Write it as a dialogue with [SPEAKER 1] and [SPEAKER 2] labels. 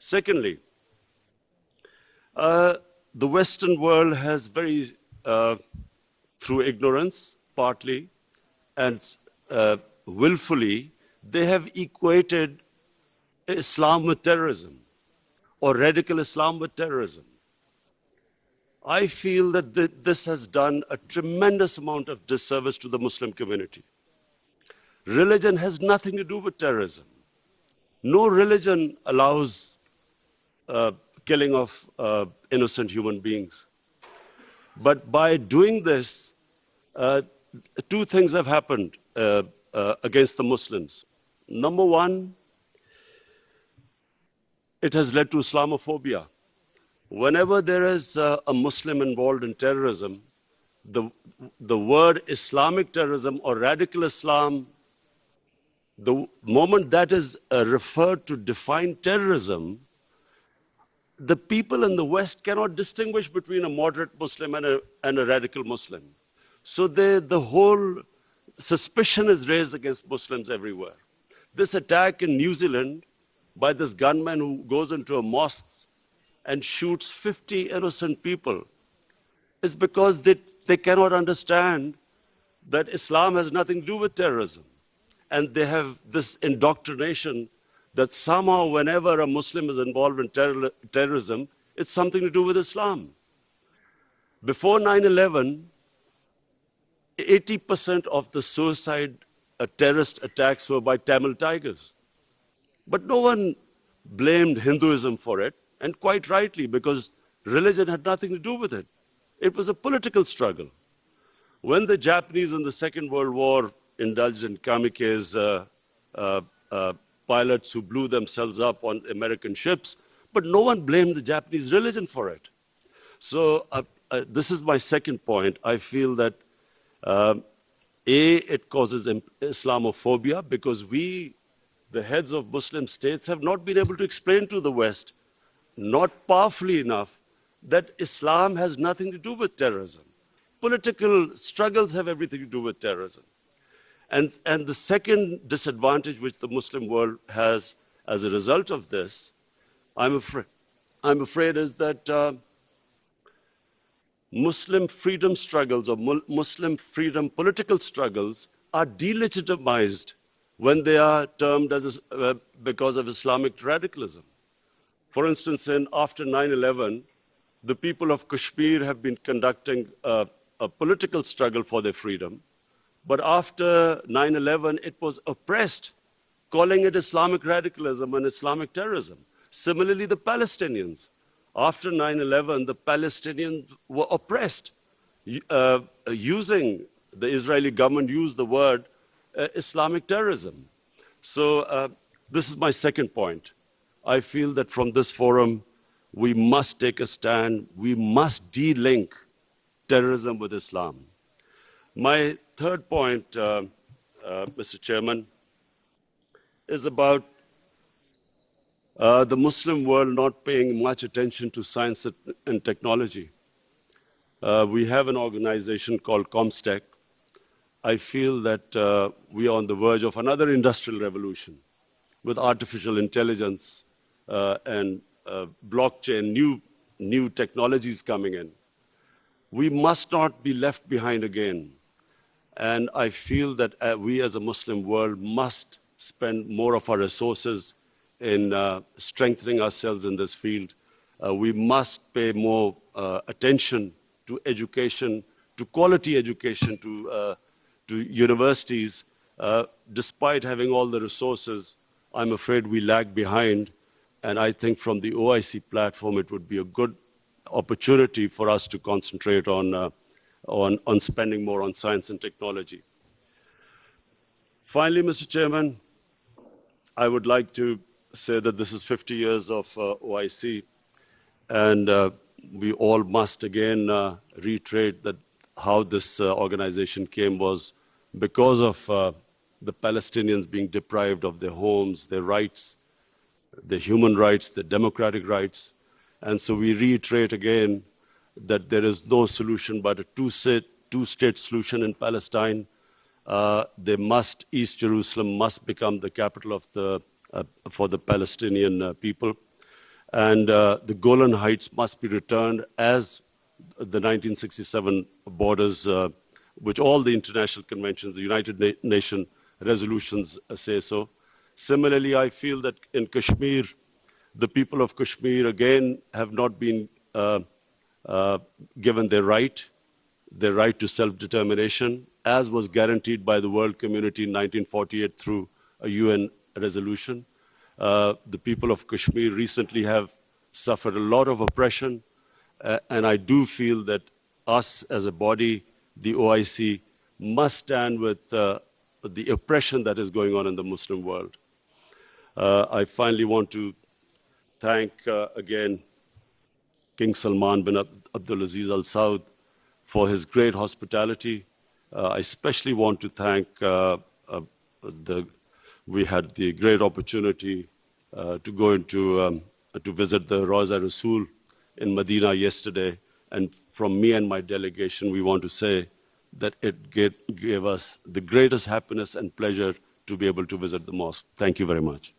[SPEAKER 1] Secondly, the Western world has through ignorance, partly, and willfully, they have equated Islam with terrorism, or radical Islam with terrorism. I feel that this has done a tremendous amount of disservice to the Muslim community. Religion has nothing to do with terrorism. No religion allows killing of innocent human beings. But by doing this, two things have happened against the Muslims. Number one, it has led to Islamophobia. Whenever there is a Muslim involved in terrorism, the word Islamic terrorism or radical Islam, the moment that is referred to define terrorism, the people in the West cannot distinguish between a moderate Muslim and a radical Muslim. So the whole suspicion is raised against Muslims everywhere. This attack in New Zealand by this gunman who goes into a mosque and shoots 50 innocent people is because they cannot understand that Islam has nothing to do with terrorism. And they have this indoctrination that somehow whenever a Muslim is involved in terrorism, it's something to do with Islam. Before 9/11, 80% of the suicide terrorist attacks were by Tamil Tigers. But no one blamed Hinduism for it, and quite rightly, because religion had nothing to do with it. It was a political struggle. When the Japanese in the Second World War indulged in kamikaze pilots who blew themselves up on American ships, but no one blamed the Japanese religion for it. So this is my second point. I feel that it causes Islamophobia because we, the heads of Muslim states, have not been able to explain to the West, not powerfully enough, that Islam has nothing to do with terrorism. Political struggles have everything to do with terrorism. And the second disadvantage which the Muslim world has as a result of this, I'm afraid is that Muslim freedom struggles or Muslim freedom political struggles are delegitimized when they are termed as because of Islamic radicalism. For instance, after 9/11, the people of Kashmir have been conducting a political struggle for their freedom. But after 9/11, it was oppressed, calling it Islamic radicalism and Islamic terrorism. Similarly, the Palestinians. After 9/11, the Palestinians were oppressed, using, the Israeli government used the word Islamic terrorism. So this is my second point. I feel that from this forum, we must take a stand. We must de-link terrorism with Islam. My third point, Mr. Chairman, is about the Muslim world not paying much attention to science and technology. We have an organization called ComStech. I feel that we are on the verge of another industrial revolution with artificial intelligence and blockchain, new technologies coming in. We must not be left behind again. And I feel that we as a Muslim world must spend more of our resources in strengthening ourselves in this field. We must pay more attention to education, to quality education, to universities. Despite having all the resources, I'm afraid we lag behind. And I think from the OIC platform, it would be a good opportunity for us to concentrate on spending more on science and technology. Finally, Mr. Chairman, I would like to say that this is 50 years of OIC, and we all must again reiterate that how this organization came was because of the Palestinians being deprived of their homes, their rights, their human rights, their democratic rights. And so we reiterate again that there is no solution but a two-state solution in Palestine. East Jerusalem must become the capital of for the Palestinian people. And the Golan Heights must be returned as the 1967 borders, which all the international conventions, the United Nations resolutions say so. Similarly, I feel that in Kashmir, the people of Kashmir again have not been given their right to self-determination, as was guaranteed by the world community in 1948 through a UN resolution. The people of Kashmir recently have suffered a lot of oppression, and I do feel that us as a body, the OIC, must stand with the oppression that is going on in the Muslim world. I finally want to thank again King Salman bin Abdul Aziz Al-Saud for his great hospitality. I especially want to thank we had the great opportunity to go into to visit the Rawza Rasul in Medina yesterday, and from me and my delegation, we want to say that it gave us the greatest happiness and pleasure to be able to visit the mosque. Thank you very much.